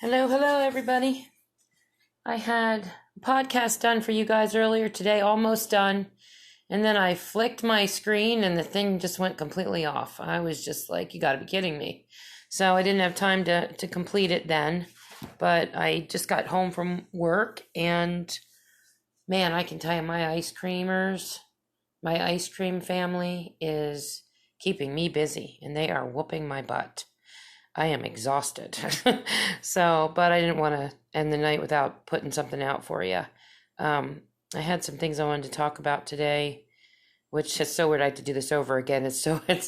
Hello, everybody. I had a podcast done for you guys earlier today, almost done. And then I flicked my screen and the thing just went completely off. I was just like, you gotta be kidding me. So I didn't have time to complete it then. But I just got home from work and man, I can tell you my ice cream family is keeping me busy and they are whooping my butt. I am exhausted. But I didn't want to end the night without putting something out for you. I had some things I wanted to talk about today, which is so weird. I have to do this over again. It's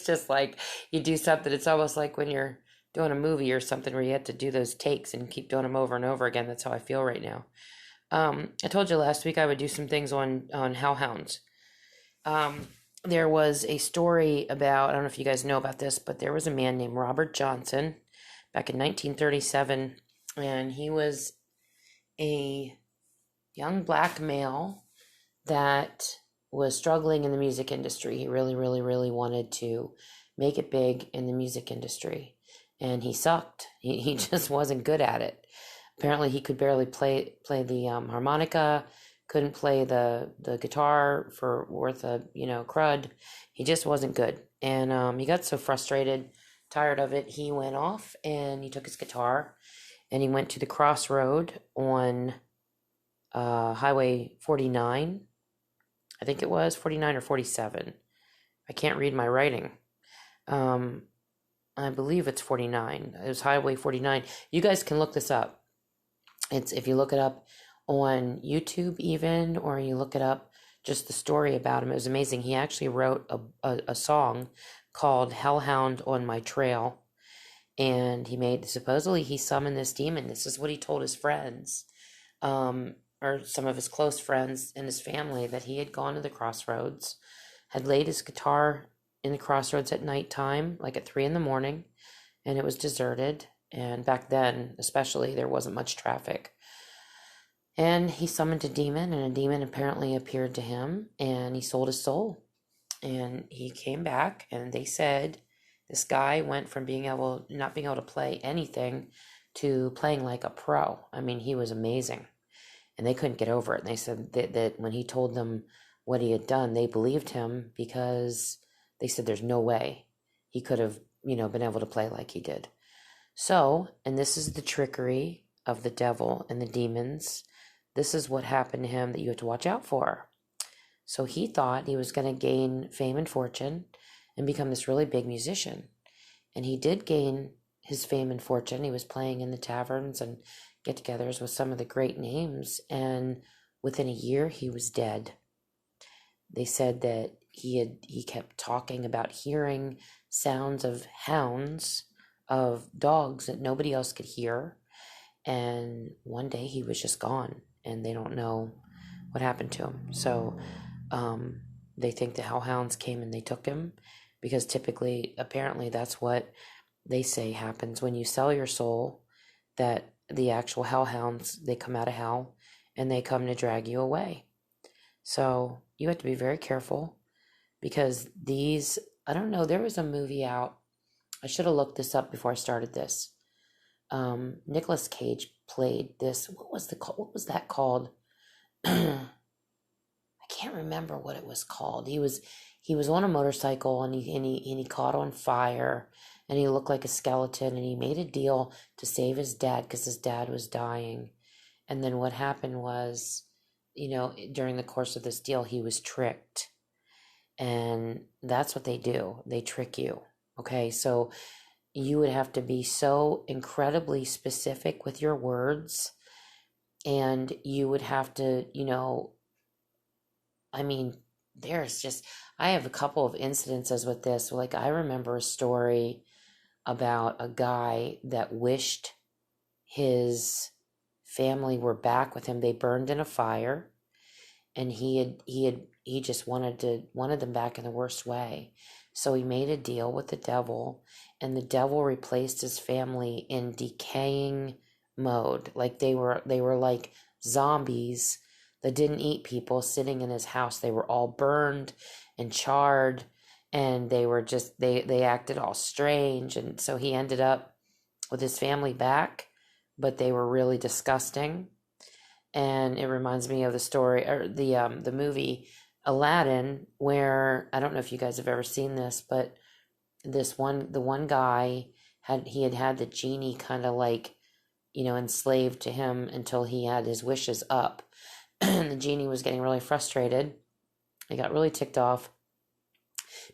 just like you do something. It's almost like when you're doing a movie or something where you have to do those takes and keep doing them over and over again. That's how I feel right now. I told you last week I would do some things on Hellhounds. There was a story about, I don't know if you guys know about this, but there was a man named Robert Johnson back in 1937, and he was a young black male that was struggling in the music industry. He really, really, really wanted to make it big in the music industry, and he sucked. He just wasn't good at it. Apparently, he could barely play the harmonica, couldn't play the guitar for worth a crud. He just wasn't good, and he got so frustrated, tired of it, he went off and he took his guitar and he went to the crossroad on Highway 49. I think it was 49 or 47. I can't read my writing. I believe it's 49. It was Highway 49. You guys can look this up. It's if you look it up on YouTube even, or you look it up, just the story about him. It was amazing. He actually wrote a song called Hellhound on My Trail. And supposedly he summoned this demon. This is what he told his friends, or some of his close friends and his family, that he had gone to the crossroads, had laid his guitar in the crossroads at nighttime, like at 3 a.m, and it was deserted. And back then, especially, there wasn't much traffic. And he summoned a demon, and a demon apparently appeared to him, and he sold his soul. And he came back, and they said this guy went from not being able to play anything to playing like a pro. I mean, he was amazing. And they couldn't get over it. And they said that when he told them what he had done, they believed him because they said there's no way he could have, been able to play like he did. So, and this is the trickery of the devil and the demons. This is what happened to him that you have to watch out for. So he thought he was going to gain fame and fortune and become this really big musician. And he did gain his fame and fortune. He was playing in the taverns and get-togethers with some of the great names. And within a year, he was dead. They said that he kept talking about hearing sounds of hounds, of dogs that nobody else could hear. And one day he was just gone, and they don't know what happened to him. So they think the hellhounds came and they took him, because typically, apparently, that's what they say happens when you sell your soul, that the actual hellhounds, they come out of hell and they come to drag you away. So you have to be very careful, because I don't know, there was a movie out. I should have looked this up before I started this. Nicolas Cage played this. What was that called? I can't remember what it was called. He was on a motorcycle, and he caught on fire, and he looked like a skeleton, and he made a deal to save his dad because his dad was dying. And then what happened was, during the course of this deal, he was tricked. And that's what they do. They trick you. Okay, so you would have to be so incredibly specific with your words, and you would have to, I have a couple of incidences with this. Like, I remember a story about a guy that wished his family were back with him. They burned in a fire, and he just wanted them back in the worst way. So he made a deal with the devil, and the devil replaced his family in decaying mode. Like they were like zombies that didn't eat people sitting in his house. They were all burned and charred, and they were they acted all strange. And so he ended up with his family back, but they were really disgusting. And it reminds me of the story or the movie Aladdin, where I don't know if you guys have ever seen this, but the one guy had the genie kind of like, enslaved to him until he had his wishes up. And the genie was getting really frustrated. He got really ticked off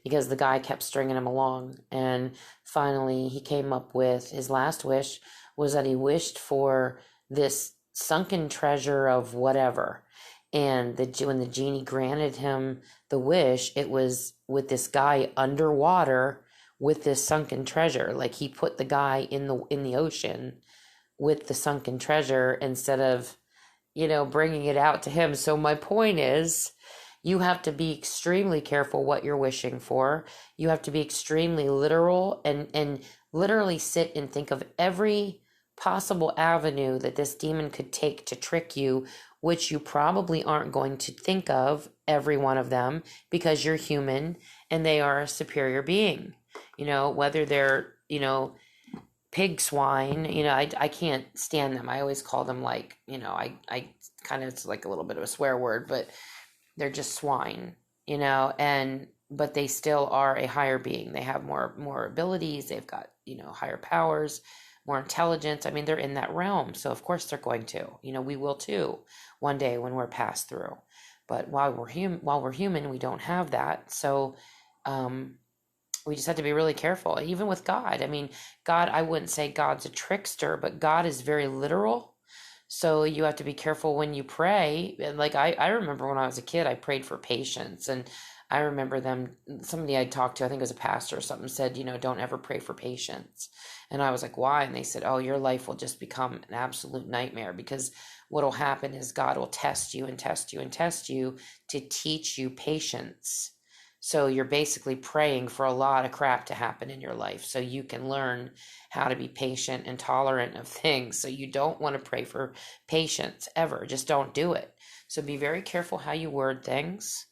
because the guy kept stringing him along. And finally, he came up with his last wish was that he wished for this sunken treasure of whatever. And when the genie granted him the wish, it was with this guy underwater with this sunken treasure. Like he put the guy in the ocean with the sunken treasure instead of, bringing it out to him. So my point is, you have to be extremely careful what you're wishing for. You have to be extremely literal and literally sit and think of every possible avenue that this demon could take to trick you, which you probably aren't going to think of every one of them because you're human and they are a superior being. Whether they're, pig swine, I can't stand them. I always call them like, I kind of, it's like a little bit of a swear word, but they're just swine, but they still are a higher being. They have more abilities. They've got, higher powers, more intelligence. I mean, they're in that realm. So of course they're going to, we will too one day when we're passed through. But while we're human, we don't have that. So, we just have to be really careful, even with God. I mean, God, I wouldn't say God's a trickster, but God is very literal. So you have to be careful when you pray. And like, I remember when I was a kid, I prayed for patience. And I remember somebody I talked to, I think it was a pastor or something, said, don't ever pray for patience. And I was like, why? And they said, oh, your life will just become an absolute nightmare because what will happen is God will test you and test you and test you to teach you patience. So you're basically praying for a lot of crap to happen in your life so you can learn how to be patient and tolerant of things. So you don't want to pray for patience ever. Just don't do it. So be very careful how you word things.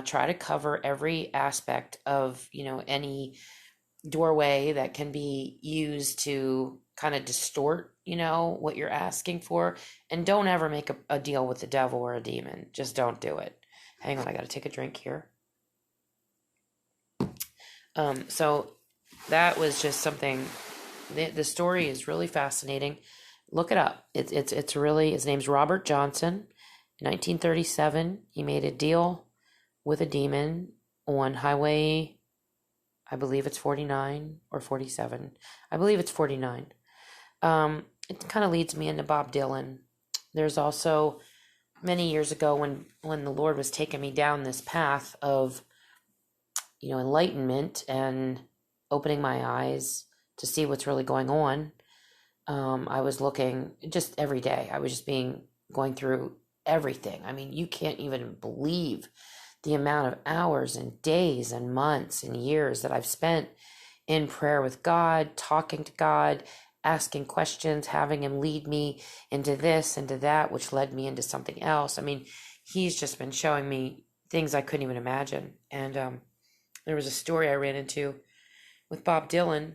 Try to cover every aspect of, any doorway that can be used to kind of distort, what you're asking for. And don't ever make a deal with the devil or a demon. Just don't do it. Hang on, I got to take a drink here. So that was just something. The story is really fascinating. Look it up. It's really, his name's Robert Johnson. In 1937, he made a deal with a demon on highway, I believe it's 49 or 47. I believe it's 49. It kind of leads me into Bob Dylan. There's also many years ago when the Lord was taking me down this path of enlightenment and opening my eyes to see what's really going on. I was looking just every day. I was just going through everything. I mean, you can't even believe the amount of hours and days and months and years that I've spent in prayer with God, talking to God, asking questions, having him lead me into this, into that, which led me into something else. I mean, he's just been showing me things I couldn't even imagine. And, there was a story I ran into with Bob Dylan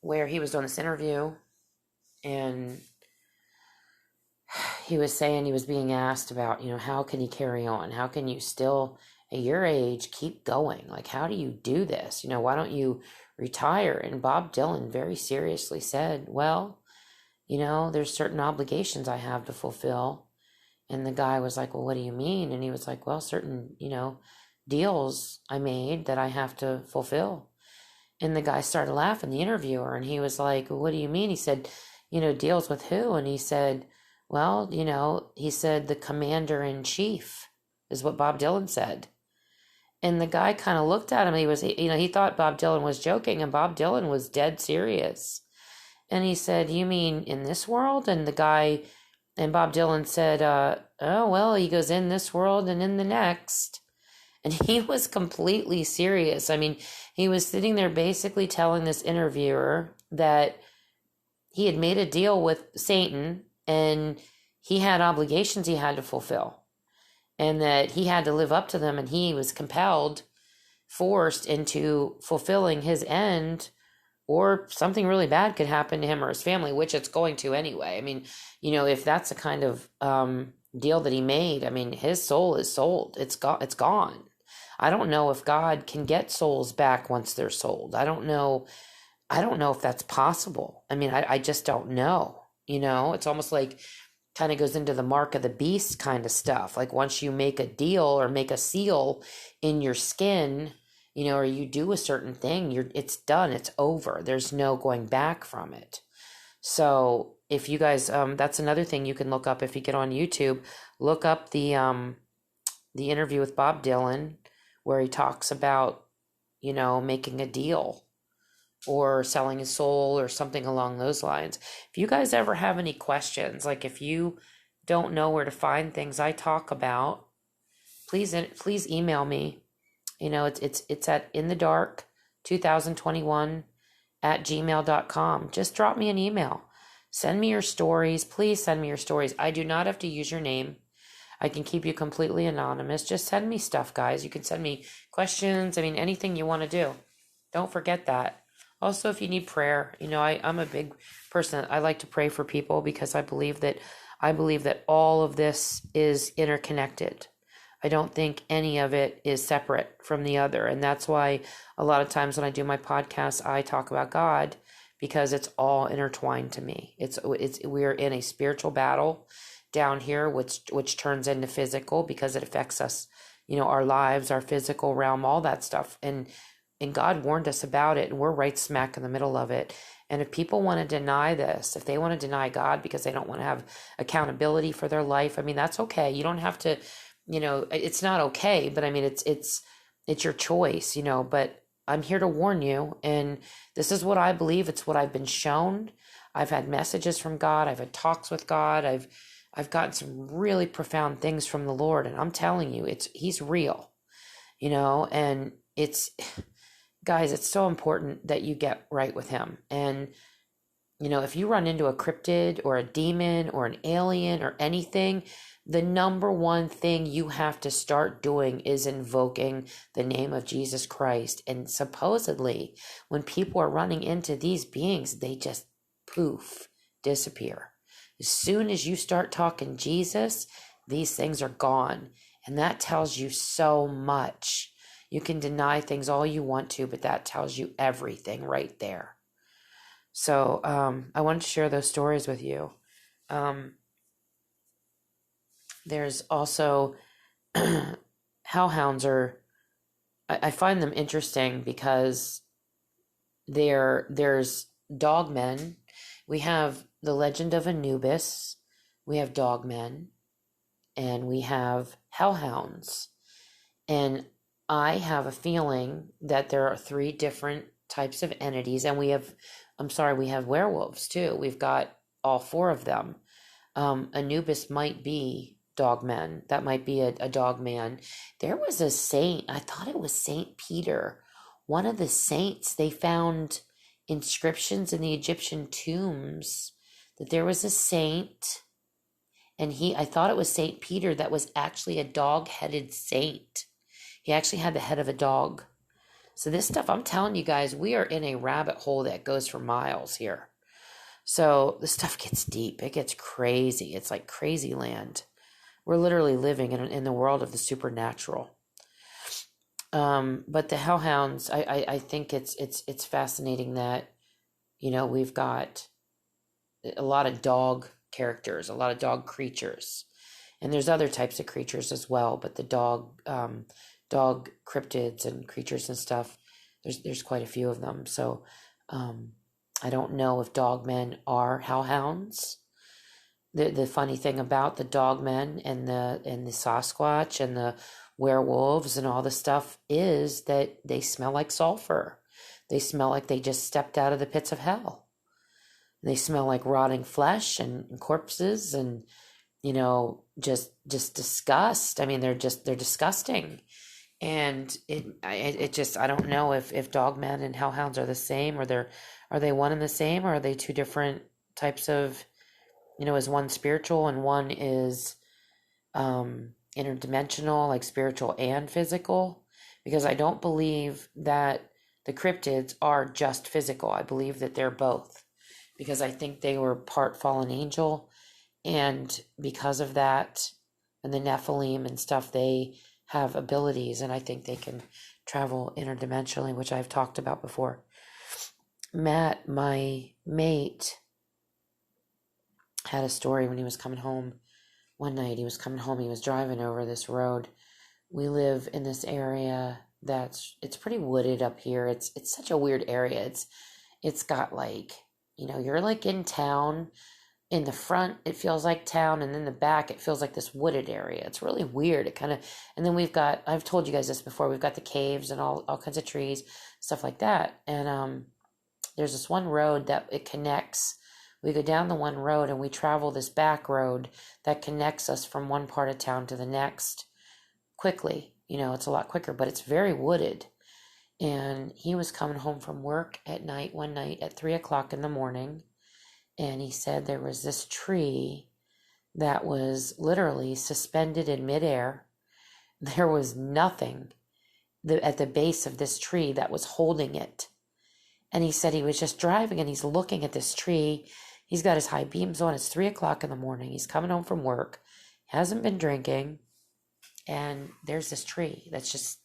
where he was doing this interview and he was saying, he was being asked about, how can he carry on? How can you still, at your age, keep going? Like, how do you do this? Why don't you retire? And Bob Dylan very seriously said, well, there's certain obligations I have to fulfill. And the guy was like, well, what do you mean? And he was like, well, certain, deals I made that I have to fulfill. And the guy started laughing, the interviewer, and he was like, well, what do you mean? He said, deals with who? And he said, well, he said the commander-in-chief is what Bob Dylan said. And the guy kind of looked at him. He thought Bob Dylan was joking, and Bob Dylan was dead serious. And he said, you mean in this world? And Bob Dylan said, oh, well, he goes in this world and in the next. And he was completely serious. I mean, he was sitting there basically telling this interviewer that he had made a deal with Satan and he had obligations he had to fulfill and that he had to live up to them. And he was forced into fulfilling his end or something really bad could happen to him or his family, which it's going to anyway. I mean, if that's the kind of deal that he made, I mean, his soul is sold. It's gone. I don't know if God can get souls back once they're sold. I don't know. I don't know if that's possible. I mean, I just don't know. It's almost like kind of goes into the mark of the beast kind of stuff. Like once you make a deal or make a seal in your skin, or you do a certain thing, it's done, it's over. There's no going back from it. So if you guys, that's another thing you can look up if you get on YouTube. Look up the interview with Bob Dylan, where he talks about, making a deal or selling his soul or something along those lines. If you guys ever have any questions, like if you don't know where to find things I talk about, please email me. It's at inthedark2021@gmail.com. Just drop me an email. Send me your stories. Please send me your stories. I do not have to use your name. I can keep you completely anonymous. Just send me stuff, guys. You can send me questions. I mean, anything you want to do. Don't forget that. Also, if you need prayer, I'm a big person. I like to pray for people because I believe that all of this is interconnected. I don't think any of it is separate from the other. And that's why a lot of times when I do my podcast, I talk about God, because it's all intertwined to me. We're in a spiritual battle down here, which turns into physical because it affects us, our lives, our physical realm, all that stuff. And God warned us about it, and we're right smack in the middle of it. And if people want to deny this, if they want to deny God because they don't want to have accountability for their life, I mean, that's okay. You don't have to, it's not okay, but I mean, it's your choice, but I'm here to warn you. And this is what I believe. It's what I've been shown. I've had messages from God. I've had talks with God. I've gotten some really profound things from the Lord. And I'm telling you, he's real, and guys, it's so important that you get right with him. And, if you run into a cryptid or a demon or an alien or anything, the number one thing you have to start doing is invoking the name of Jesus Christ. And supposedly, when people are running into these beings, they just poof, disappear. As soon as you start talking Jesus, these things are gone. And that tells you so much. You can deny things all you want to, but that tells you everything right there. So I wanted to share those stories with you. There's also hellhounds I find them interesting because there's dogmen. We have the legend of Anubis. We have dogmen. And we have hellhounds. And I have a feeling that there are 3 different types of entities, and we have werewolves too. We've got all 4 of them. Anubis might be dogmen. That might be a dog man. There was a saint, I thought it was Saint Peter. One of the saints, they found inscriptions in the Egyptian tombs that there was a saint, and I thought it was Saint Peter that was actually a dog-headed saint. He actually had the head of a dog. So this stuff, I'm telling you guys, we are in a rabbit hole that goes for miles here. So this stuff gets deep. It gets crazy. It's like crazy land. We're literally living in the world of the supernatural. But the hellhounds, I think it's fascinating that, we've got a lot of dog characters, a lot of dog creatures. And there's other types of creatures as well, but the dog cryptids and creatures and stuff, there's quite a few of them. So I don't know if dogmen are hellhounds. The funny thing about the dogmen and the Sasquatch and the werewolves and all the stuff is that they smell like sulfur. They smell like they just stepped out of the pits of hell. They smell like rotting flesh and corpses and, just disgust. I mean, they're disgusting. And I don't know if dogmen and hellhounds are the same, or are they one and the same, or are they 2 different types of, is one spiritual and one is interdimensional, like spiritual and physical? Because I don't believe that the cryptids are just physical. I believe that they're both, because I think they were part fallen angel, and because of that, and the Nephilim and stuff, they have abilities, and I think they can travel interdimensionally, which I've talked about before. Matt, my mate, had a story when he was coming home one night. He was coming home, he was driving over this road. We live in this area it's pretty wooded up here. It's such a weird area. It's got like, you're like in town. In the front it feels like town, and in the back it feels like this wooded area. It's really weird. It kind of, and then I've told you guys this before, we've got the caves and all kinds of trees, stuff like that. And there's this one road that it connects. We go down the one road and we travel this back road that connects us from one part of town to the next quickly. It's a lot quicker, but it's very wooded. And he was coming home from work at night, one night at 3:00 in the morning. And he said there was this tree that was literally suspended in midair. There was nothing at the base of this tree that was holding it. And he said he was just driving and he's looking at this tree. He's got his high beams on. It's 3:00 in the morning. He's coming home from work. Hasn't been drinking. And there's this tree that's just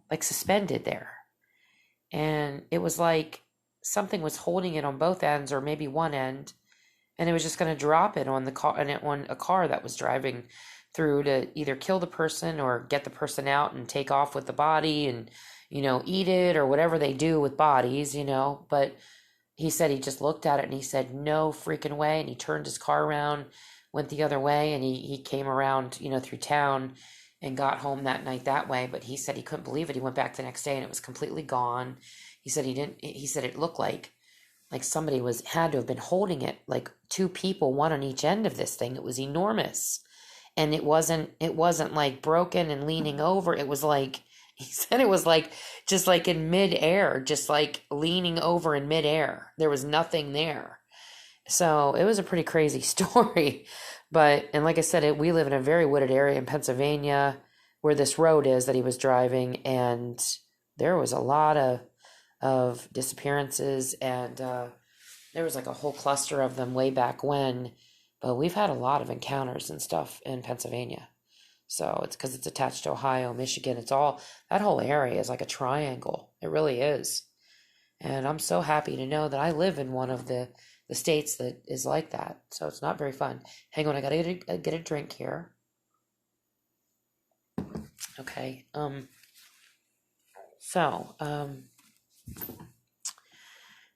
like suspended there. And it was like something was holding it on both ends, or maybe one end. And it was just going to drop it on the car, and on a car that was driving through to either kill the person or get the person out and take off with the body and, eat it or whatever they do with bodies, But he said he just looked at it and he said, no freaking way. And he turned his car around, went the other way, and he came around, through town and got home that night that way. But he said he couldn't believe it. He went back the next day and it was completely gone. He said he said it looked like somebody had to have been holding it, like two people, one on each end of this thing. It was enormous. And it wasn't like broken and leaning over. It was like, he said it was like, just like in midair, just like leaning over in midair. There was nothing there. So it was a pretty crazy story. And like I said, we live in a very wooded area in Pennsylvania where this road is that he was driving. And there was a lot of disappearances, and there was like a whole cluster of them way back when. But we've had a lot of encounters and stuff in Pennsylvania. So it's because it's attached to Ohio, Michigan. That whole area is like a triangle. It really is. And I'm so happy to know that I live in one of the states that is like that. So it's not very fun. Hang on, I gotta get a drink here. Okay.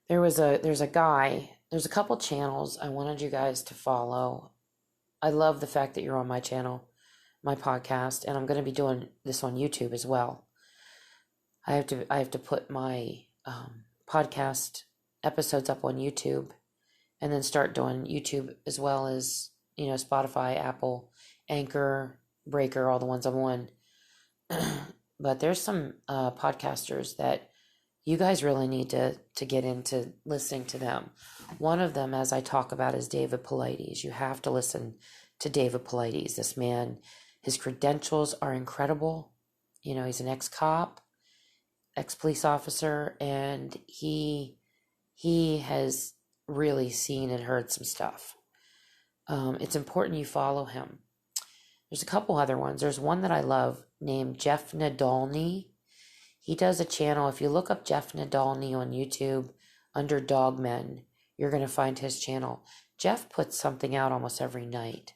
There's a couple channels I wanted you guys to follow. I love the fact that you're on my channel, my podcast, and I'm going to be doing this on YouTube as well. I have to put my podcast episodes up on YouTube, and then start doing YouTube as well as, Spotify, Apple, Anchor, Breaker, all the ones I'm on. But there's some podcasters that you guys really need to get into listening to them. One of them, as I talk about, is David Paulides. You have to listen to David Paulides. This man, his credentials are incredible. He's an ex-cop, ex-police officer, and he has really seen and heard some stuff. It's important you follow him. There's a couple other ones. There's one that I love named Jeff Nadolny. He does a channel. If you look up Jeff Nadolny on YouTube under Dogmen, you're going to find his channel. Jeff puts something out almost every night.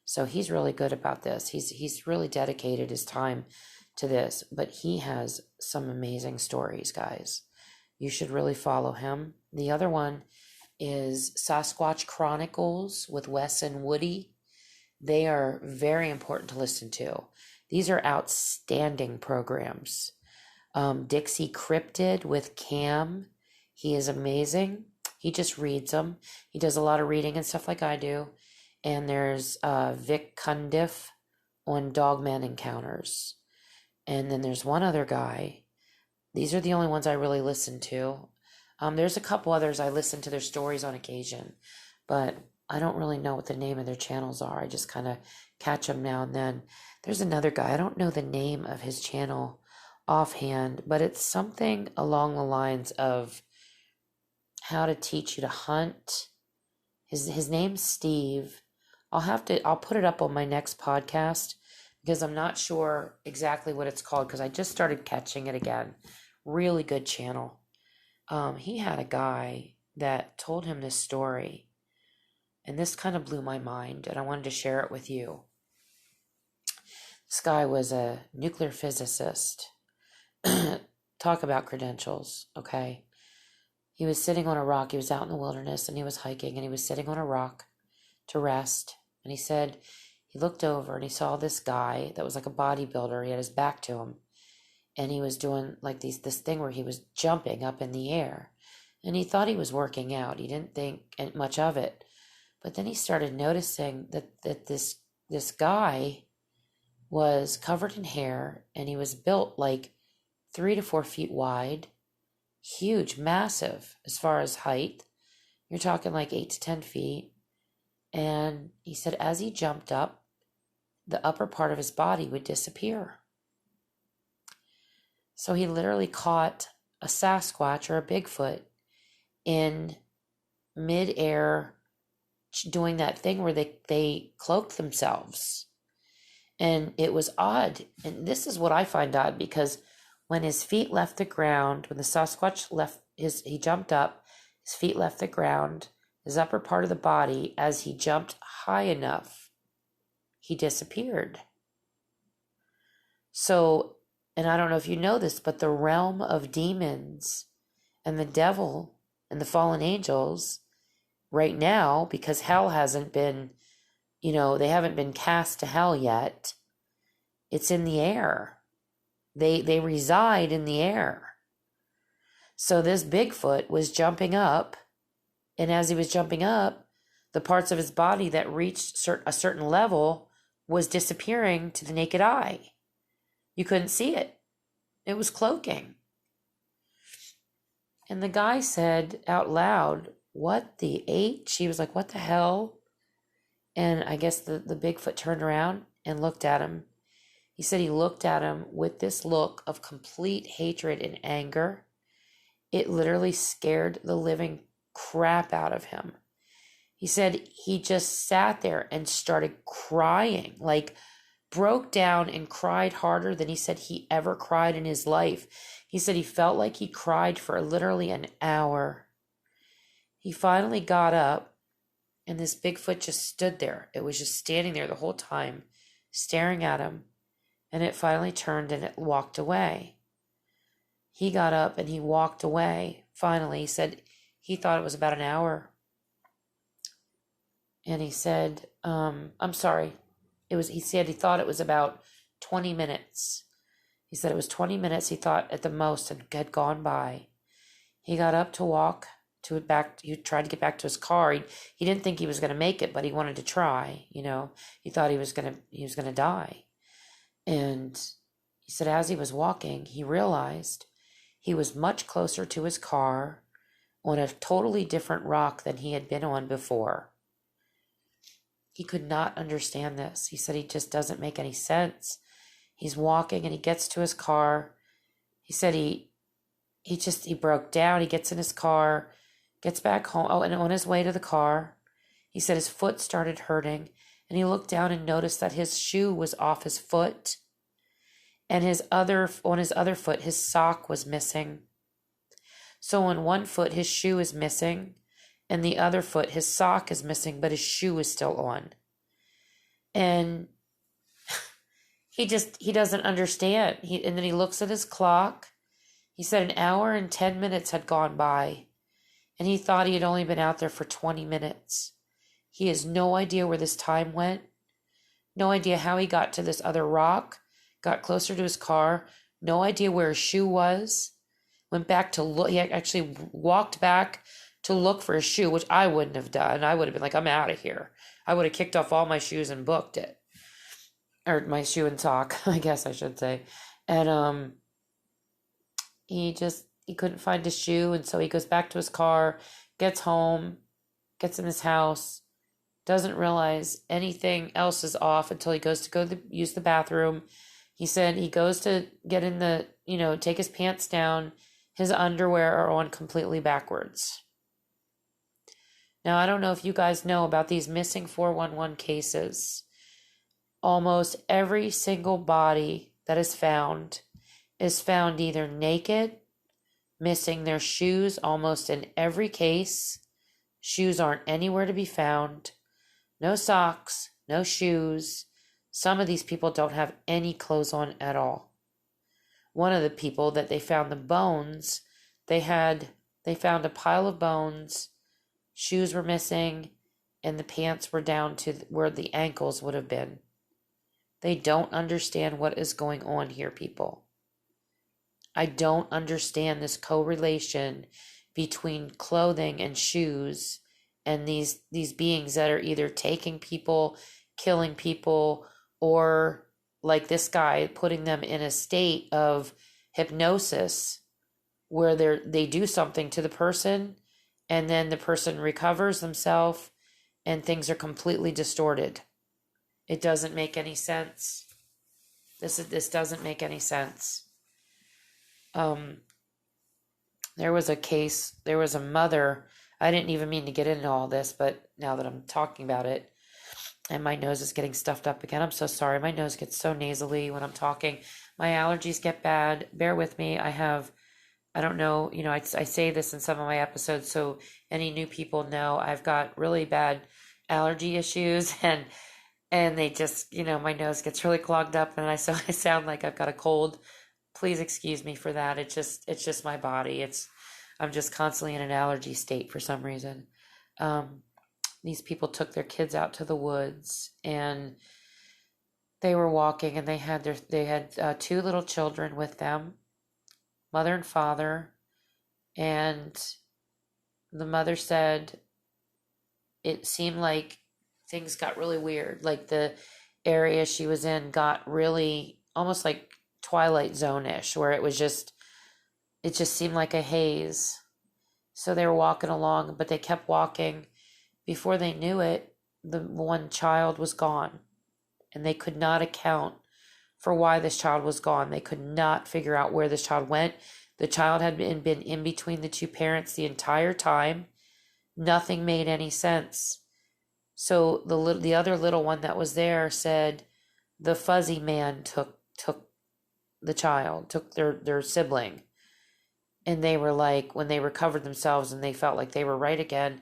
So he's really good about this. He's really dedicated his time to this, but he has some amazing stories, guys. You should really follow him. The other one is Sasquatch Chronicles with Wes and Woody. They are very important to listen to. These are outstanding programs. Dixie Cryptid with Cam. He is amazing. He just reads them. He does a lot of reading and stuff like I do. And there's Vic Cundiff on Dogman Encounters. And then there's one other guy. These are the only ones I really listen to. There's a couple others I listen to their stories on occasion, but I don't really know what the name of their channels are. I just kind of catch them now and then. There's another guy. I don't know the name of his channel offhand, but it's something along the lines of how to teach you to hunt. His name's Steve. I'll put it up on my next podcast because I'm not sure exactly what it's called because I just started catching it again. Really good channel. He had a guy that told him this story, and this kind of blew my mind, and I wanted to share it with you. This guy was a nuclear physicist. Talk about credentials, okay? He was sitting on a rock. He was out in the wilderness and he was hiking and he was sitting on a rock to rest. And he said he looked over and he saw this guy that was like a bodybuilder. He had his back to him and he was doing like this thing where he was jumping up in the air. And he thought he was working out. He didn't think much of it. But then he started noticing that this guy was covered in hair and he was built like 3 to 4 feet wide. Huge, massive as far as height. You're talking like 8 to 10 feet. And he said as he jumped up, the upper part of his body would disappear. So he literally caught a Sasquatch or a Bigfoot in mid-air doing that thing where they cloaked themselves. And it was odd. And this is what I find odd because when his feet left the ground, when the Sasquatch he jumped up, his feet left the ground, his upper part of the body, as he jumped high enough, he disappeared. So, and I don't know if you know this, but the realm of demons and the devil and the fallen angels right now, because hell hasn't been, they haven't been cast to hell yet, it's in the air. They reside in the air. So this Bigfoot was jumping up, and as he was jumping up, the parts of his body that reached a certain level was disappearing to the naked eye. You couldn't see it. It was cloaking. And the guy said out loud, "What the H?" He was like, "What the hell?" And I guess the Bigfoot turned around and looked at him. He said he looked at him with this look of complete hatred and anger. It literally scared the living crap out of him. He said he just sat there and started crying, like broke down and cried harder than he said he ever cried in his life. He said he felt like he cried for literally an hour. He finally got up and this Bigfoot just stood there. It was just standing there the whole time, staring at him. And it finally turned and it walked away. He got up and he walked away. Finally, he said he thought it was about an hour. And he said, I'm sorry. He said he thought it was about 20 minutes. He said it was 20 minutes he thought at the most had gone by. He got up to walk he tried to get back to his car. He didn't think he was going to make it, but he wanted to try, He thought he was going to die. And he said as he was walking, he realized he was much closer to his car on a totally different rock than he had been on before. He could not understand this. He said he just doesn't make any sense. He's walking and he gets to his car. He said he broke down. He gets in his car, gets back home. Oh, and on his way to the car, he said his foot started hurting. And he looked down and noticed that his shoe was off his foot. And on his other foot, his sock was missing. So on one foot, his shoe is missing. And the other foot, his sock is missing, but his shoe is still on. And he doesn't understand. And then he looks at his clock. He said an hour and 10 minutes had gone by. And he thought he had only been out there for 20 minutes. He has no idea where this time went. No idea how he got to this other rock. Got closer to his car. No idea where his shoe was. Went back to look. He actually walked back to look for his shoe, which I wouldn't have done. I would have been like, I'm out of here. I would have kicked off all my shoes and booked it. Or my shoe and sock, I guess I should say. And he couldn't find his shoe. And so he goes back to his car, gets home, gets in his house, doesn't realize anything else is off until he goes to use the bathroom. He said he goes to get in the take his pants down. His underwear are on completely backwards. Now, I don't know if you guys know about these missing 411 cases. Almost every single body that is found either naked, missing their shoes almost in every case. Shoes aren't anywhere to be found. No socks, no shoes. Some of these people don't have any clothes on at all. One of the people that they found the bones, they found a pile of bones, shoes were missing, and the pants were down to where the ankles would have been. They don't understand what is going on here, people. I don't understand this correlation between clothing and shoes and these beings that are either taking people, killing people, or like this guy, putting them in a state of hypnosis where they do something to the person and then the person recovers themselves and things are completely distorted. It doesn't make any sense. This doesn't make any sense. There was a case, there was a mother. I didn't even mean to get into all this, but now that I'm talking about it, and my nose is getting stuffed up again. I'm so sorry. My nose gets so nasally when I'm talking. My allergies get bad. Bear with me. I don't know, I say this in some of my episodes, so any new people know I've got really bad allergy issues, and they just, my nose gets really clogged up, and I sound like I've got a cold. Please excuse me for that. It's just my body. I'm just constantly in an allergy state for some reason. These people took their kids out to the woods, and they were walking, and they had two little children with them, mother and father, and the mother said it seemed like things got really weird. Like the area she was in got really almost like Twilight Zone-ish, where it just seemed like a haze. So they were walking along, but they kept walking. Before they knew it, the one child was gone, and they could not account for why this child was gone. They could not figure out where this child went. The child had been in between the two parents the entire time. Nothing made any sense. So the other little one that was there said the fuzzy man took the child, took their sibling. And they were like, when they recovered themselves and they felt like they were right again,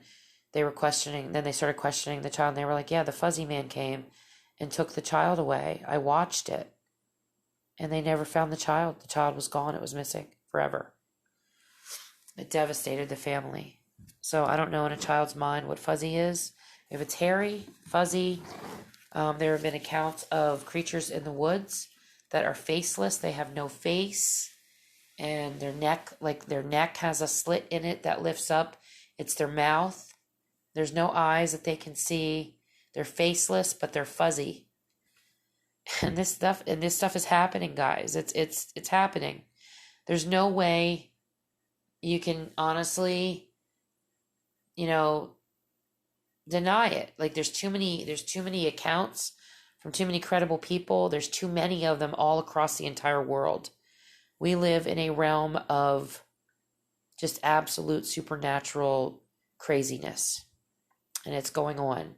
they started questioning the child, and they were like, yeah, the fuzzy man came and took the child away. I watched it. And they never found the child. The child was gone. It was missing forever. It devastated the family. So I don't know in a child's mind what fuzzy is. If it's hairy, fuzzy, there have been accounts of creatures in the woods that are faceless. They have no face, and their neck has a slit in it that lifts up. It's their mouth. There's no eyes that they can see. They're faceless, but they're fuzzy. And this stuff is happening, guys. It's happening. There's no way you can honestly, deny it. Like there's too many accounts from too many credible people. There's too many of them all across the entire world. We live in a realm of just absolute supernatural craziness, and it's going on.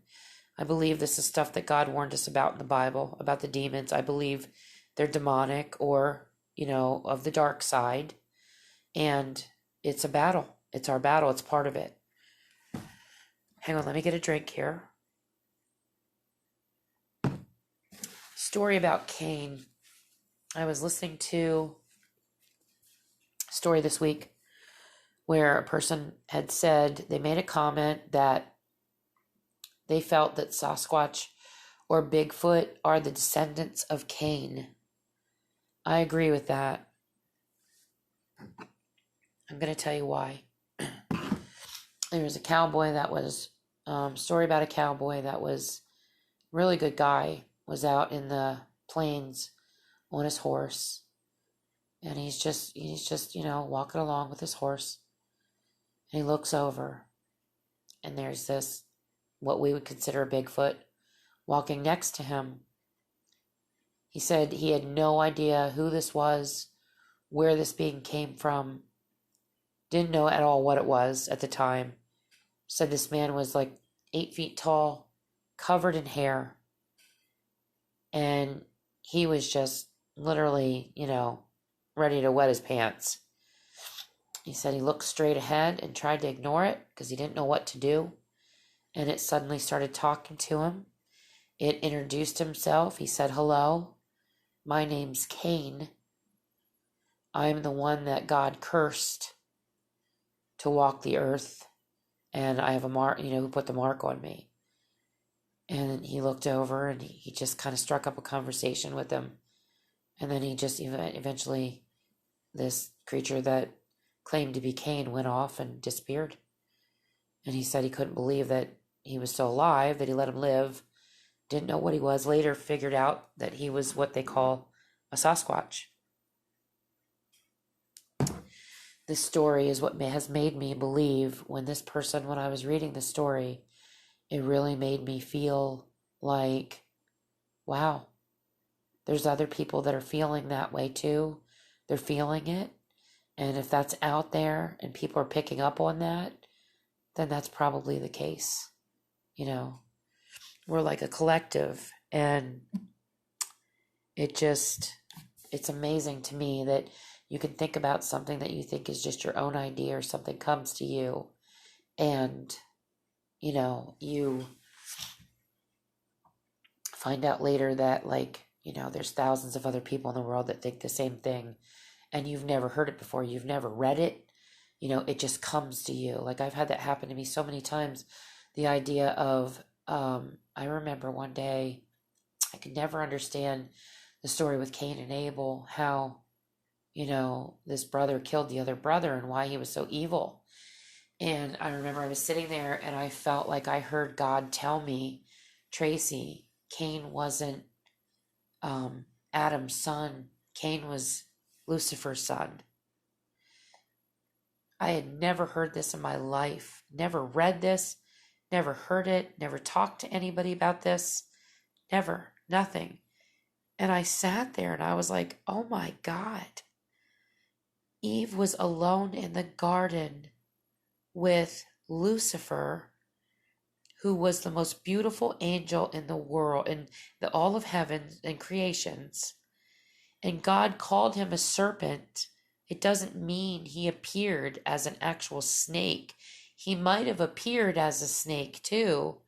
I believe this is stuff that God warned us about in the Bible, about the demons. I believe they're demonic or, of the dark side, and it's a battle. It's our battle. It's part of it. Hang on, let me get a drink here. Story about Cain. I was listening to a story this week where a person had said, they made a comment that they felt that Sasquatch or Bigfoot are the descendants of Cain. I agree with that. I'm going to tell you why. There was a cowboy that was, story about a cowboy that was really good guy, was out in the plains on his horse. And he's just, walking along with his horse. And he looks over, and there's this, what we would consider a Bigfoot, walking next to him. He said he had no idea who this was where this being came from. Didn't know at all what it was at the time. Said this man was like 8 feet tall, covered in hair, and he was just literally, ready to wet his pants. He said he looked straight ahead and tried to ignore it because he didn't know what to do. And it suddenly started talking to him. It introduced himself. He said, "Hello, my name's Cain. I'm the one that God cursed to walk the earth. And I have a mark, who put the mark on me." And he looked over and he just kind of struck up a conversation with him. And then he just eventually, this creature that claimed to be Cain went off and disappeared. And he said he couldn't believe that he was still alive, that he let him live. Didn't know what he was. Later figured out that he was what they call a Sasquatch. This story is what has made me believe when I was reading the story, it really made me feel like, wow, there's other people that are feeling that way too. They're feeling it. And if that's out there and people are picking up on that, then that's probably the case. We're like a collective, and it's amazing to me that you can think about something that you think is just your own idea, or something comes to you, and you find out later that there's thousands of other people in the world that think the same thing, and you've never heard it before, you've never read it, it just comes to you. Like, I've had that happen to me so many times. The idea of, I remember one day, I could never understand the story with Cain and Abel, how, this brother killed the other brother and why he was so evil. And I remember I was sitting there and I felt like I heard God tell me, "Tracy, Cain wasn't Adam's son. Cain was Lucifer's son." I had never heard this in my life, never read this, never heard it, never talked to anybody about this, never, nothing. And I sat there and I was like, oh my God. Eve was alone in the garden with Lucifer, who was the most beautiful angel in the world, in all of heaven and creations. And God called him a serpent. It doesn't mean he appeared as an actual snake. He might have appeared as a snake too,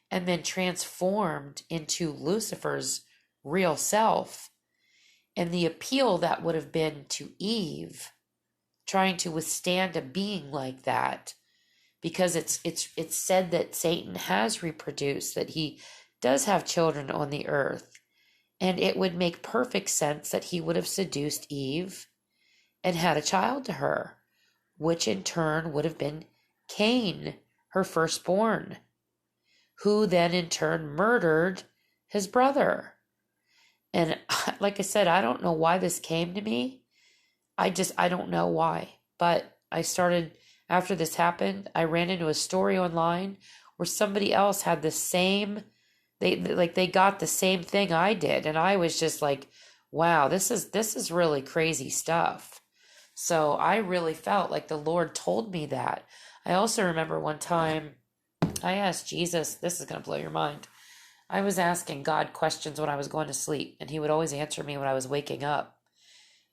and then transformed into Lucifer's real self. And the appeal that would have been to Eve, trying to withstand a being like that, because it's said that Satan has reproduced, that he does have children on the earth, and it would make perfect sense that he would have seduced Eve and had a child to her, which in turn would have been Cain, her firstborn, who then in turn murdered his brother. And like I said, I don't know why this came to me. I don't know why. But after this happened, I ran into a story online where somebody else had the same, they got the same thing I did. And I was just like, wow, this is really crazy stuff. So I really felt like the Lord told me that. I also remember one time I asked Jesus, this is going to blow your mind. I was asking God questions when I was going to sleep, and he would always answer me when I was waking up.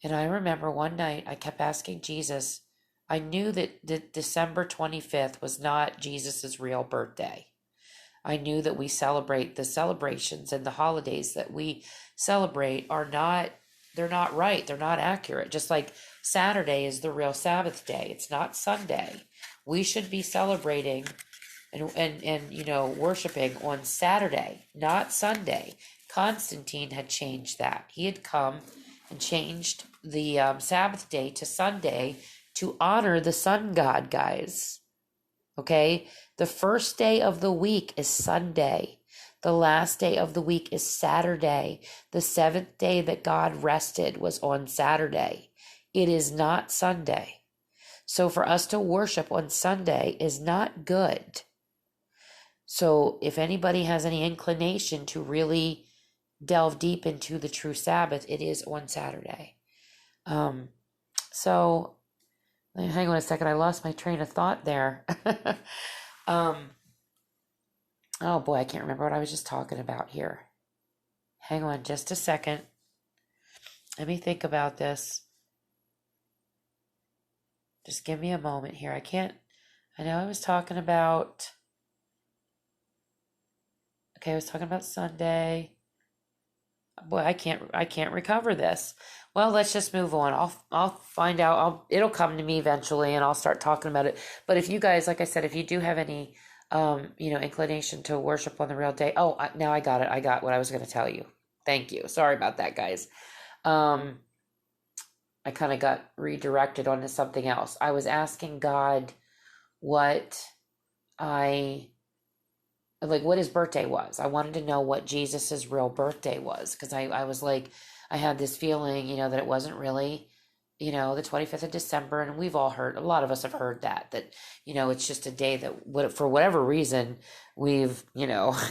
And I remember one night I kept asking Jesus. I knew that December 25th was not Jesus's real birthday. I knew that we celebrate the celebrations and the holidays that we celebrate they're not right. They're not accurate. Just like Saturday is the real Sabbath day. It's not Sunday. We should be celebrating and worshiping on Saturday, not Sunday. Constantine had changed that. He had come and changed the Sabbath day to Sunday to honor the sun god, guys. Okay? The first day of the week is Sunday. The last day of the week is Saturday. The seventh day that God rested was on Saturday. It is not Sunday. So for us to worship on Sunday is not good. So if anybody has any inclination to really delve deep into the true Sabbath, it is on Saturday. So hang on a second. I lost my train of thought there. um, oh boy, I can't remember what I was just talking about here. Hang on just a second. Let me think about this. Just give me a moment here. I know I was talking about, okay, I was talking about Sunday. Boy, I can't recover this. Well, let's just move on. I'll find out. It'll come to me eventually and I'll start talking about it. But if you guys, like I said, if you do have any inclination to worship on the real day. Oh, now I got it. I got what I was going to tell you. Thank you. Sorry about that, guys. Um I kind of got redirected onto something else. I was asking God what I what his birthday was. I wanted to know what Jesus's real birthday was because I was like, I had this feeling, that it wasn't really, the 25th of December. And we've all heard, a lot of us have heard that, it's just a day that for whatever reason, we've,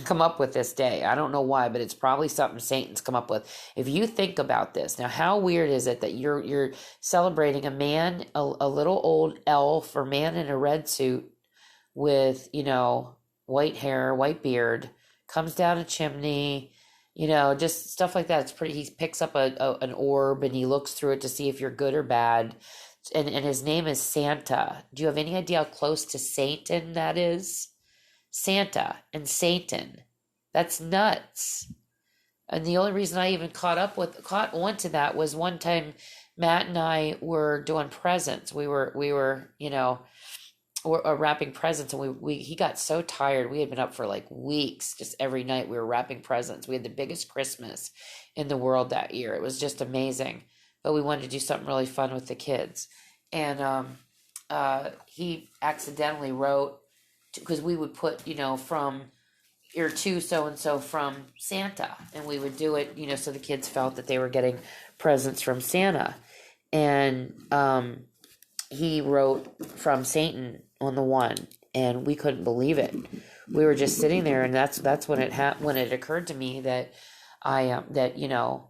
come up with this day. I don't know why, but it's probably something Satan's come up with. If you think about this, now, how weird is it that you're celebrating a man, a little old elf or man in a red suit with, white hair, white beard, comes down a chimney, just stuff like that. It's pretty. He picks up an orb and he looks through it to see if you're good or bad. And his name is Santa. Do you have any idea how close to Satan that is? Santa and Satan. That's nuts. And the only reason I even caught on to that was one time Matt and I were doing presents. We were or wrapping presents, and he got so tired. We had been up for like weeks, just every night we were wrapping presents. We had the biggest Christmas in the world that year. It was just amazing, but we wanted to do something really fun with the kids. And he accidentally wrote, because we would put from you're to so and so from Santa, and we would do it so the kids felt that they were getting presents from Santa. And he wrote from Satan on the one, and we couldn't believe it. We were just sitting there, and that's when it occurred to me that oh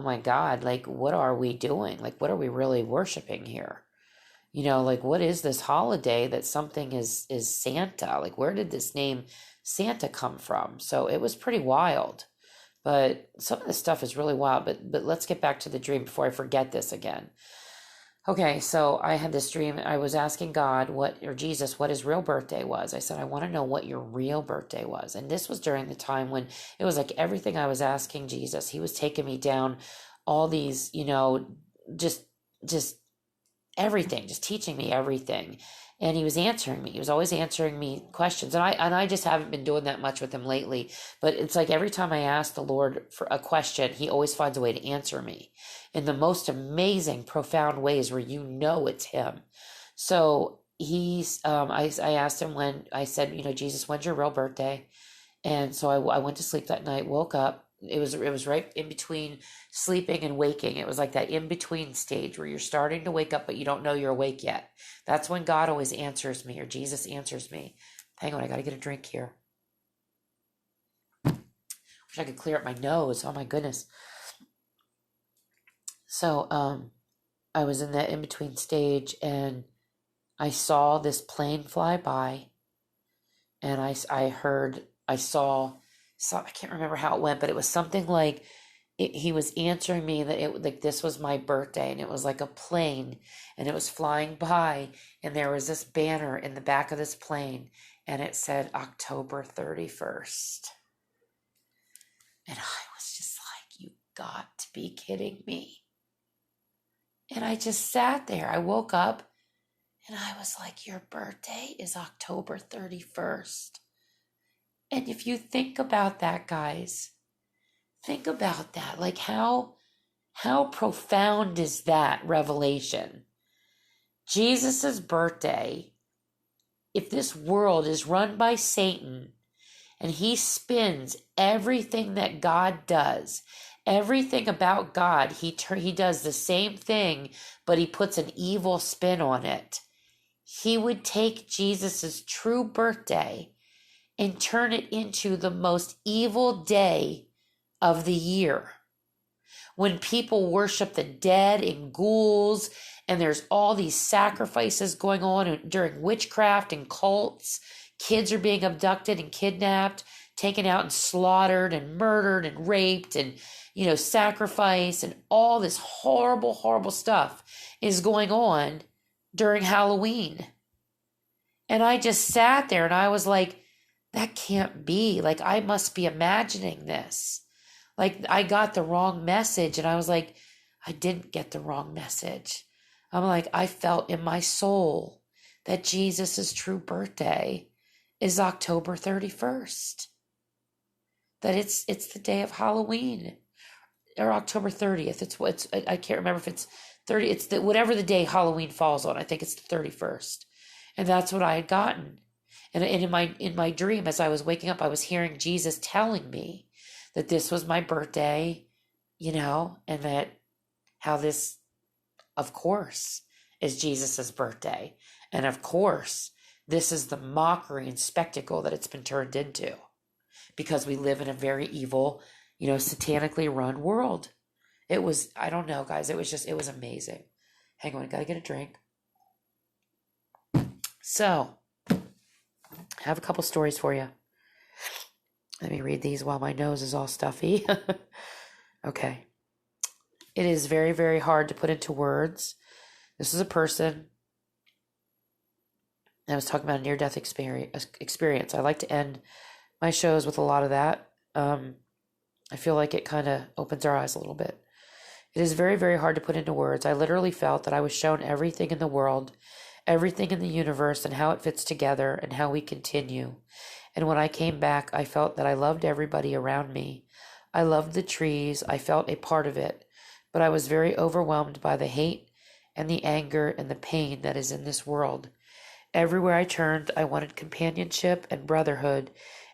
my God, like, what are we doing? Like, what are we really worshiping here? Like, what is this holiday that something is Santa? Like, where did this name Santa come from? So it was pretty wild. But some of this stuff is really wild. But let's get back to the dream before I forget this again. Okay, so I had this dream. I was asking God Jesus what his real birthday was. I said, I want to know what your real birthday was. And this was during the time when it was like everything I was asking Jesus, he was taking me down all these, just everything, just teaching me everything. And he was answering me. He was always answering me questions. And I just haven't been doing that much with him lately. But it's like every time I ask the Lord for a question, he always finds a way to answer me in the most amazing, profound ways where it's him. So I asked him when, I said, Jesus, when's your real birthday? And so I went to sleep that night, woke up. It was right in between sleeping and waking. It was like that in between stage where you're starting to wake up, but you don't know you're awake yet. That's when God always answers me, or Jesus answers me. Hang on, I got to get a drink here. Wish I could clear up my nose. Oh my goodness. So, I was in that in between stage, and I saw this plane fly by, and I saw. So I can't remember how it went, but it was something like he was answering me that like this was my birthday, and it was like a plane, and it was flying by, and there was this banner in the back of this plane, and it said October 31st. And I was just like, you got to be kidding me. And I just sat there. I woke up and I was like, your birthday is October 31st. And if you think about that, guys, think about that. Like, how profound is that revelation? Jesus's birthday, if this world is run by Satan and he spins everything that God does, everything about God, he does the same thing, but he puts an evil spin on it. He would take Jesus's true birthday and turn it into the most evil day of the year. when people worship the dead and ghouls, and there's all these sacrifices going on during witchcraft and cults. Kids are being abducted and kidnapped, taken out and slaughtered and murdered and raped and, sacrificed, and all this horrible, horrible stuff is going on during Halloween. And I just sat there and I was like, that can't be. Like, I must be imagining this. Like, I got the wrong message. And I was like, I didn't get the wrong message. I'm like, I felt in my soul that Jesus' true birthday is October 31st. That it's the day of Halloween, or October 30th. I can't remember if it's 30. It's whatever the day Halloween falls on. I think it's the 31st. And that's what I had gotten. And in my dream, as I was waking up, I was hearing Jesus telling me that this was my birthday, and that how this, of course, is Jesus's birthday. And of course, this is the mockery and spectacle that it's been turned into, because we live in a very evil, satanically run world. It was, I don't know, guys. It was amazing. Hang on, I gotta get a drink. So, I have a couple stories for you. Let me read these while my nose is all stuffy. Okay. It is very, very hard to put into words. This is a person that was talking about a near-death experience. I like to end my shows with a lot of that. I feel like it kind of opens our eyes a little bit. It is very, very hard to put into words. I literally felt that I was shown everything in the world, everything in the universe, and how it fits together and how we continue. And when I came back, I felt that I loved everybody around me. I loved the trees. I felt a part of it. But I was very overwhelmed by the hate and the anger and the pain that is in this world. Everywhere I turned, I wanted companionship and brotherhood,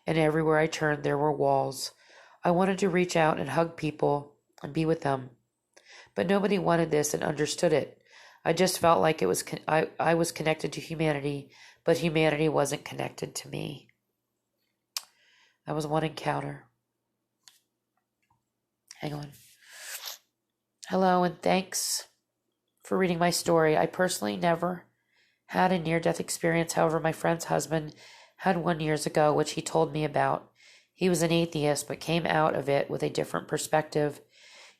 and everywhere I turned, there were walls. I wanted to reach out and hug people and be with them. But nobody wanted this and understood it. I just felt like I was connected to humanity, but humanity wasn't connected to me. That was one encounter. Hang on. Hello, and thanks for reading my story. I personally never had a near-death experience. However, my friend's husband had one years ago, which he told me about. He was an atheist, but came out of it with a different perspective.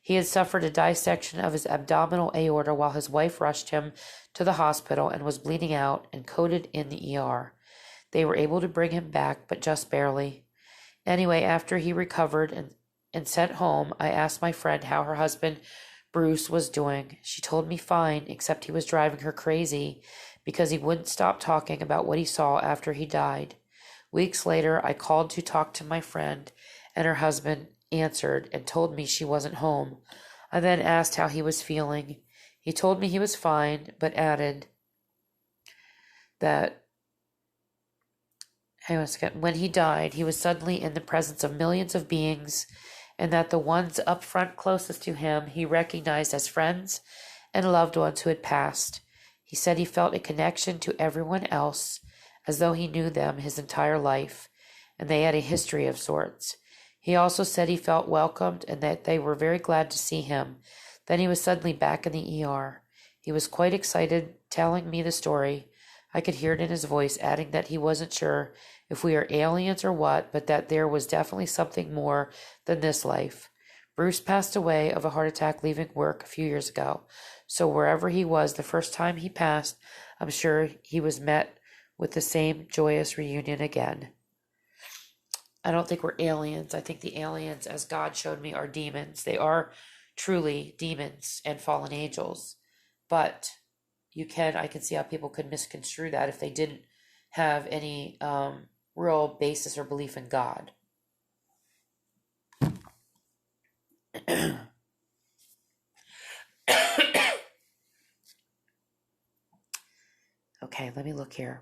He had suffered a dissection of his abdominal aorta while his wife rushed him to the hospital and was bleeding out and coded in the ER. They were able to bring him back, but just barely. Anyway, after he recovered and sent home, I asked my friend how her husband, Bruce, was doing. She told me fine, except he was driving her crazy because he wouldn't stop talking about what he saw after he died. Weeks later, I called to talk to my friend, and her husband answered and told me she wasn't home. I then asked how he was feeling. He told me he was fine, but added that when he died, he was suddenly in the presence of millions of beings, and that the ones up front closest to him he recognized as friends and loved ones who had passed. He said he felt a connection to everyone else, as though he knew them his entire life, and they had a history of sorts. He also said he felt welcomed and that they were very glad to see him. Then he was suddenly back in the ER. He was quite excited, telling me the story. I could hear it in his voice, adding that he wasn't sure if we are aliens or what, but that there was definitely something more than this life. Bruce passed away of a heart attack leaving work a few years ago. So wherever he was the first time he passed, I'm sure he was met with the same joyous reunion again. I don't think we're aliens. I think the aliens, as God showed me, are demons. They are truly demons and fallen angels. But I can see how people could misconstrue that if they didn't have any real basis or belief in God. Okay, let me look here.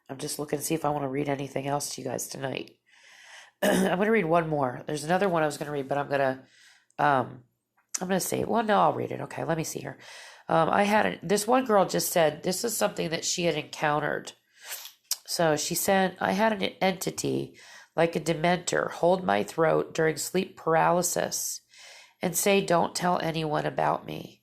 I'm just looking to see if I want to read anything else to you guys tonight. I'm going to read one more. There's another one I was going to read, but I'm going to say, well, no, I'll read it. Okay, let me see here. This one girl just said, this is something that she had encountered. So she said, I had an entity like a dementor, hold my throat during sleep paralysis, and say, "Don't tell anyone about me."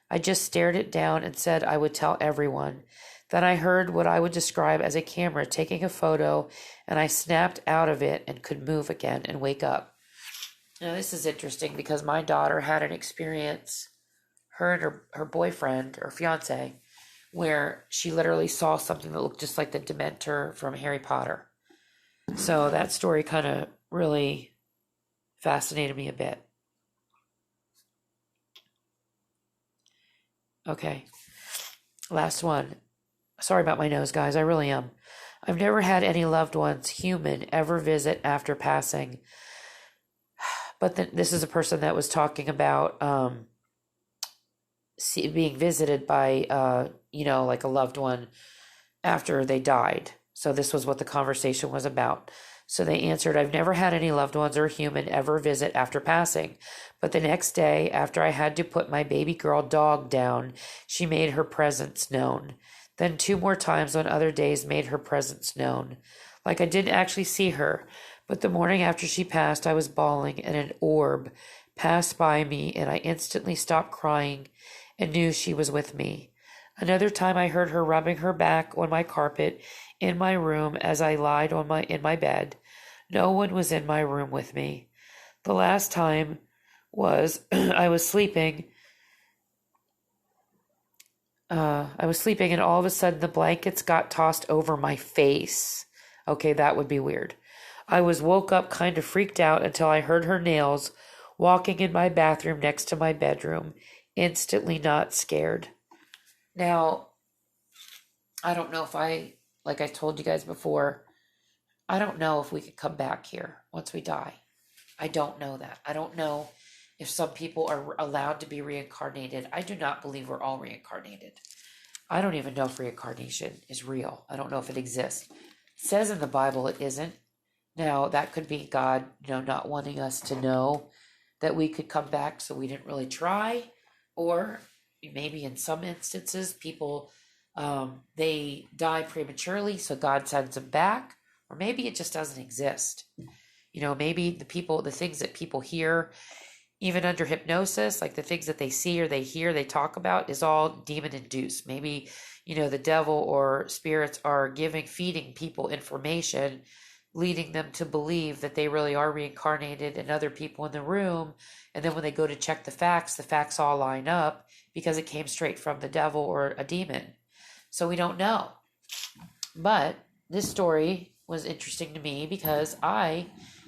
I just stared it down and said I would tell everyone. Then I heard what I would describe as a camera taking a photo, and I snapped out of it and could move again and wake up. Now, this is interesting because my daughter had an experience, her and her boyfriend or fiance, where she literally saw something that looked just like the Dementor from Harry Potter. So that story kind of really fascinated me a bit. Okay, last one. Sorry about my nose, guys. I really am. I've never had any loved ones, human, ever visit after passing. But this is a person that was talking about being visited by, like a loved one after they died. So this was what the conversation was about. So they answered, I've never had any loved ones or human ever visit after passing. But the next day, after I had to put my baby girl dog down, she made her presence known. Then 2 more times on other days made her presence known. Like I didn't actually see her, but the morning after she passed, I was bawling and an orb passed by me and I instantly stopped crying and knew she was with me. Another time I heard her rubbing her back on my carpet in my room as I lied in my bed. No one was in my room with me. The last time was I was sleeping and all of a sudden the blankets got tossed over my face. Okay, that would be weird. I woke up kind of freaked out until I heard her nails walking in my bathroom next to my bedroom. Instantly not scared. Now, I don't know if like I told you guys before, I don't know if we could come back here once we die. I don't know that. I don't know if some people are allowed to be reincarnated. I do not believe we're all reincarnated. I don't even know if reincarnation is real. I don't know if it exists. It says in the Bible it isn't. Now, that could be God, not wanting us to know that we could come back, so we didn't really try. Or maybe in some instances, people, they die prematurely, so God sends them back. Or maybe it just doesn't exist. Maybe the things that people hear, even under hypnosis, like the things that they see or they hear, they talk about, is all demon induced. Maybe, the devil or spirits are feeding people information, leading them to believe that they really are reincarnated and other people in the room. And then when they go to check the facts all line up because it came straight from the devil or a demon. So we don't know. But this story was interesting to me because I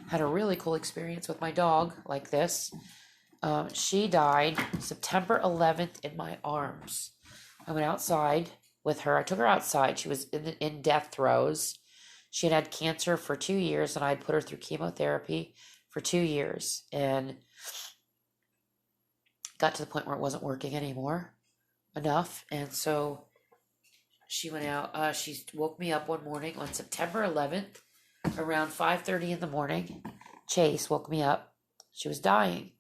had a really cool experience with my dog like this. She died September 11th in my arms. I went outside with her. I took her outside. She was in death throes. She had cancer for 2 years, and I had put her through chemotherapy for 2 years, and got to the point where it wasn't working anymore enough, and so she went out. She woke me up one morning on September 11th, around 5:30 in the morning. Chase woke me up. She was dying.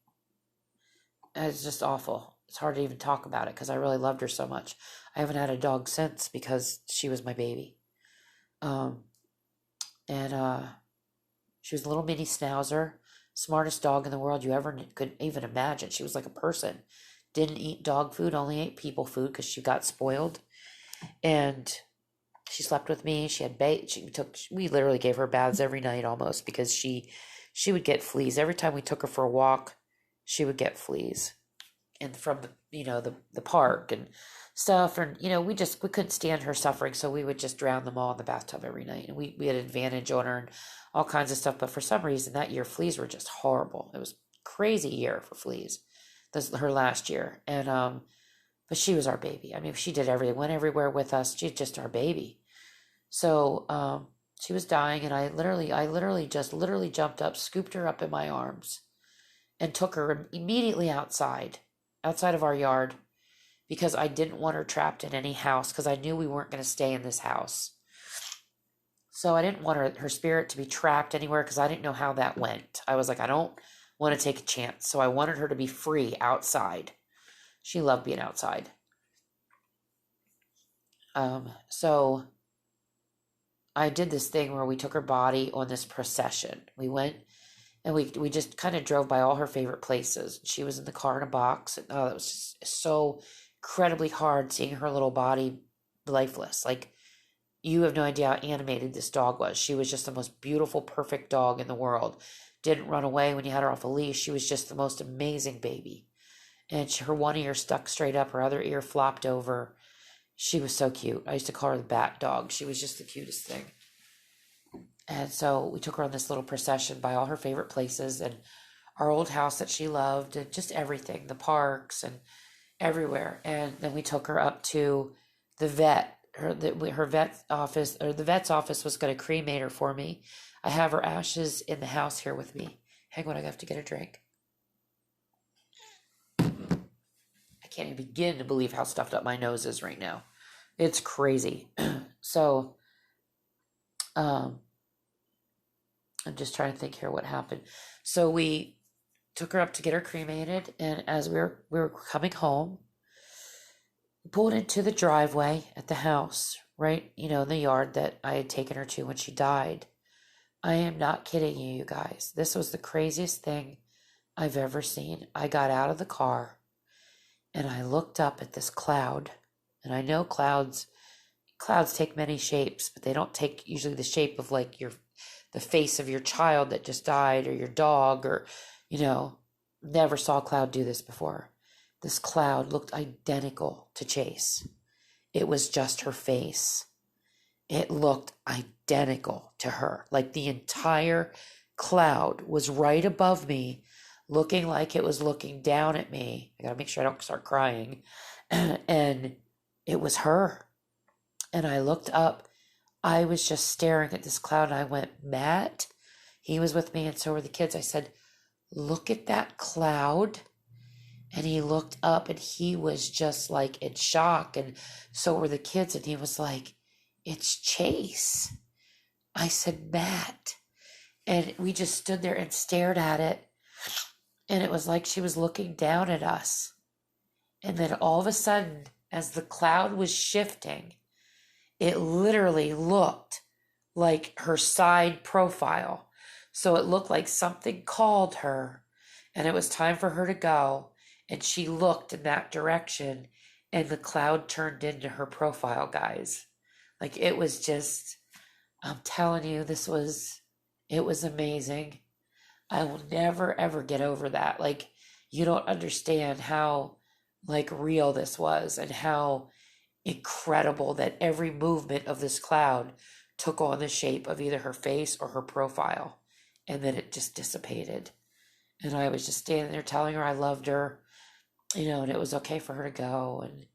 And it's just awful. It's hard to even talk about it because I really loved her so much. I haven't had a dog since because she was my baby. She was a little mini schnauzer, smartest dog in the world you ever could even imagine. She was like a person. Didn't eat dog food, only ate people food because she got spoiled. And she slept with me. She had we literally gave her baths every night almost because she would get fleas. Every time we took her for a walk, she would get fleas. And from the park and stuff, and we couldn't stand her suffering, so we would just drown them all in the bathtub every night, and we had an advantage on her and all kinds of stuff. But for some reason that year fleas were just horrible. It was a crazy year for fleas. This her last year. And but she was our baby. I mean, she did everything, went everywhere with us. She's just our baby. So she was dying, and I literally jumped up, scooped her up in my arms, and took her immediately outside of our yard, because I didn't want her trapped in any house, because I knew we weren't going to stay in this house. So I didn't want her spirit to be trapped anywhere, because I didn't know how that went. I was like, I don't want to take a chance. So I wanted her to be free outside. She loved being outside. So I did this thing where we took her body on this procession. We went and we just kind of drove by all her favorite places. She was in the car in a box. And, oh, that was just so incredibly hard seeing her little body lifeless. Like, you have no idea how animated this dog was. She was just the most beautiful, perfect dog in the world. Didn't run away when you had her off a leash. She was just the most amazing baby. And her one ear stuck straight up, her other ear flopped over. She was so cute. I used to call her the bat dog. She was just the cutest thing. And so we took her on this little procession by all her favorite places and our old house that she loved and just everything, the parks and everywhere. And then we took her up to the vet. Her vet office, or the vet's office, was going to cremate her for me. I have her ashes in the house here with me. Hang on, I have to get a drink. I can't even begin to believe how stuffed up my nose is right now. It's crazy. So, I'm just trying to think here what happened. So we took her up to get her cremated, and as we were coming home, pulled into the driveway at the house, right, in the yard that I had taken her to when she died. I am not kidding you, you guys. This was the craziest thing I've ever seen. I got out of the car and I looked up at this cloud, and I know clouds take many shapes, but they don't take usually the shape of like the face of your child that just died, or your dog, or never saw a cloud do this before. This cloud looked identical to Chase. It was just her face. It looked identical to her. Like the entire cloud was right above me, looking like it was looking down at me. I gotta make sure I don't start crying. And it was her. And I looked up. I was just staring at this cloud, and I went, Matt, he was with me, and so were the kids. I said, look at that cloud. And he looked up, and he was just like in shock, and so were the kids, and he was like, it's Chase. I said, Matt. And we just stood there and stared at it, and it was like she was looking down at us. And then all of a sudden, as the cloud was shifting, it literally looked like her side profile. So it looked like something called her, and it was time for her to go. And she looked in that direction, and the cloud turned into her profile, guys. Like, it was just, I'm telling you, it was amazing. I will never, ever get over that. Like, you don't understand how, like, real this was, and how incredible that every movement of this cloud took on the shape of either her face or her profile. And then it just dissipated. And I was just standing there telling her I loved her. And it was okay for her to go and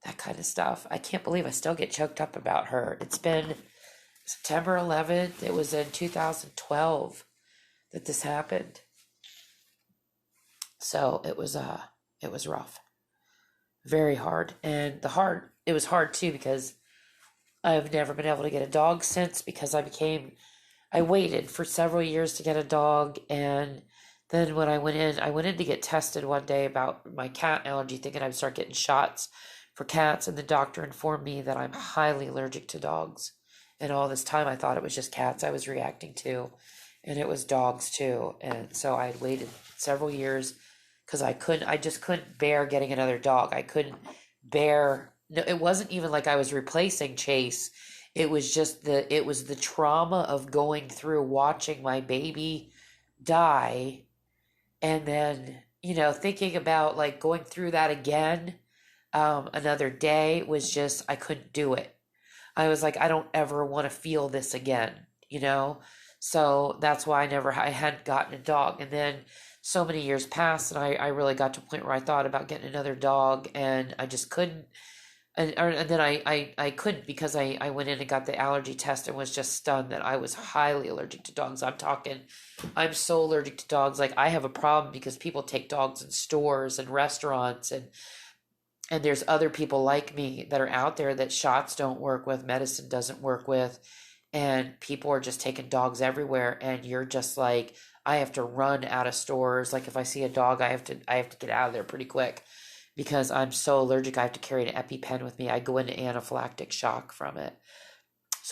that kind of stuff. I can't believe I still get choked up about her. It's been September 11th. It was in 2012 that this happened. So it was rough. Very hard. And it was hard too, because I've never been able to get a dog since, because I waited for several years to get a dog. And then when I went in to get tested one day about my cat allergy, thinking I'd start getting shots for cats, and the doctor informed me that I'm highly allergic to dogs. And all this time I thought it was just cats I was reacting to, and it was dogs too. And so I had waited several years because I just couldn't bear getting another dog. I couldn't bear, no, it wasn't even like I was replacing Chase. It was just the trauma of going through watching my baby die. And then, thinking about like going through that again, another day was just, I couldn't do it. I was like, I don't ever want to feel this again, So that's why I hadn't gotten a dog. And then so many years passed, and I really got to a point where I thought about getting another dog, and I just couldn't. And then I couldn't, because I went in and got the allergy test and was just stunned that I was highly allergic to dogs. I'm so allergic to dogs. Like, I have a problem because people take dogs in stores and restaurants, and there's other people like me that are out there that shots don't work with, medicine doesn't work with, and people are just taking dogs everywhere, and you're just like, I have to run out of stores. Like, if I see a dog, I have to get out of there pretty quick, because I'm so allergic. I have to carry an EpiPen with me. I go into anaphylactic shock from it.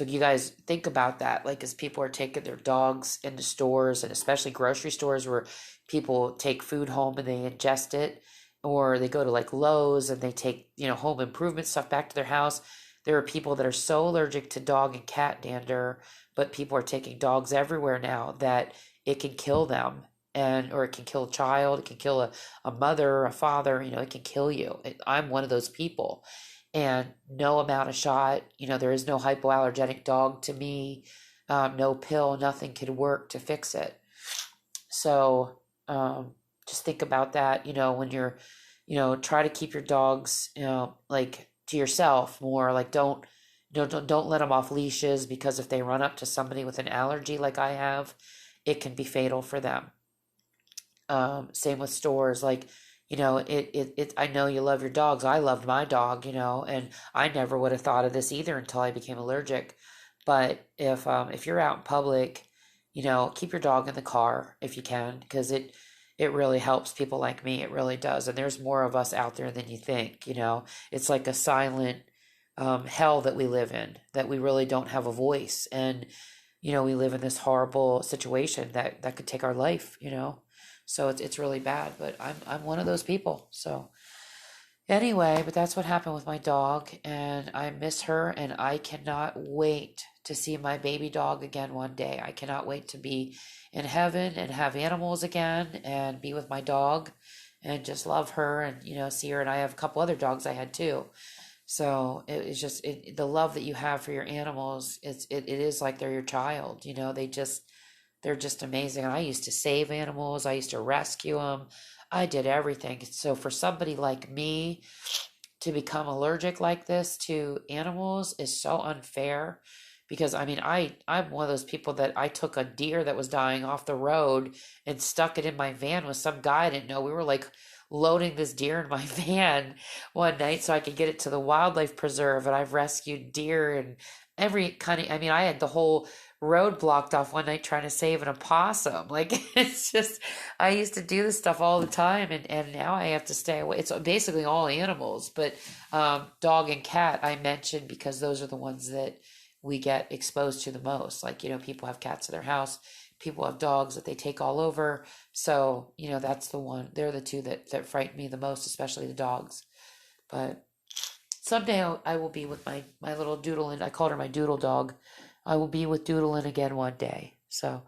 So you guys think about that, like as people are taking their dogs into stores and especially grocery stores where people take food home and they ingest it, or they go to like Lowe's and they take, home improvement stuff back to their house. There are people that are so allergic to dog and cat dander, but people are taking dogs everywhere now that it can kill them, and or it can kill a child, it can kill a mother, a father, it can kill you. I'm one of those people, and no amount of shot, there is no hypoallergenic dog to me, no pill, nothing could work to fix it. So just think about that, when you're, try to keep your dogs, like to yourself more. Like don't let them off leashes, because if they run up to somebody with an allergy like I have, it can be fatal for them. Same with stores. Like, I know you love your dogs. I loved my dog, and I never would have thought of this either until I became allergic. But if you're out in public, keep your dog in the car if you can, because it really helps people like me. It really does. And there's more of us out there than you think, It's like a silent hell that we live in, that we really don't have a voice. And, we live in this horrible situation that could take our life, So it's really bad, but I'm one of those people. So anyway, but that's what happened with my dog, and I miss her, and I cannot wait to see my baby dog again one day. I cannot wait to be in heaven and have animals again and be with my dog and just love her and, see her. And I have a couple other dogs I had too. So it's just the love that you have for your animals. It is like they're your child. They're just amazing. And I used to save animals. I used to rescue them. I did everything. So for somebody like me to become allergic like this to animals is so unfair, because I'm one of those people that I took a deer that was dying off the road and stuck it in my van with some guy I didn't know. We were like loading this deer in my van one night so I could get it to the wildlife preserve. And I've rescued deer and every kind of, I had the whole road blocked off one night trying to save an opossum. Like, it's just, I used to do this stuff all the time, and now I have to stay away. It's basically all animals, but dog and cat I mentioned because those are the ones that we get exposed to the most. Like, people have cats in their house, people have dogs that they take all over. So, that's the one, they're the two that frighten me the most, especially the dogs. But someday I will be with my little Doodle, I called her my Doodle dog. I will be with Doodlin again one day. So,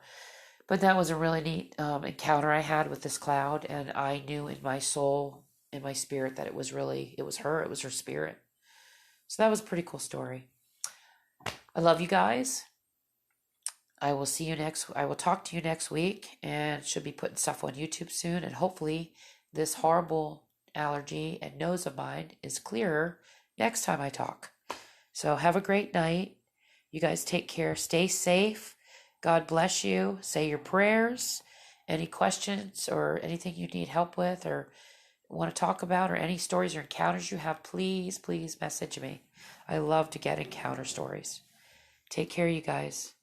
but that was a really neat encounter I had with this cloud, and I knew in my soul, in my spirit, that it was her. It was her spirit. So that was a pretty cool story. I love you guys. I will talk to you next week, and should be putting stuff on YouTube soon, and hopefully this horrible allergy and nose of mine is clearer next time I talk. So have a great night. You guys take care. Stay safe. God bless you. Say your prayers. Any questions or anything you need help with or want to talk about, or any stories or encounters you have, please message me. I love to get encounter stories. Take care, you guys.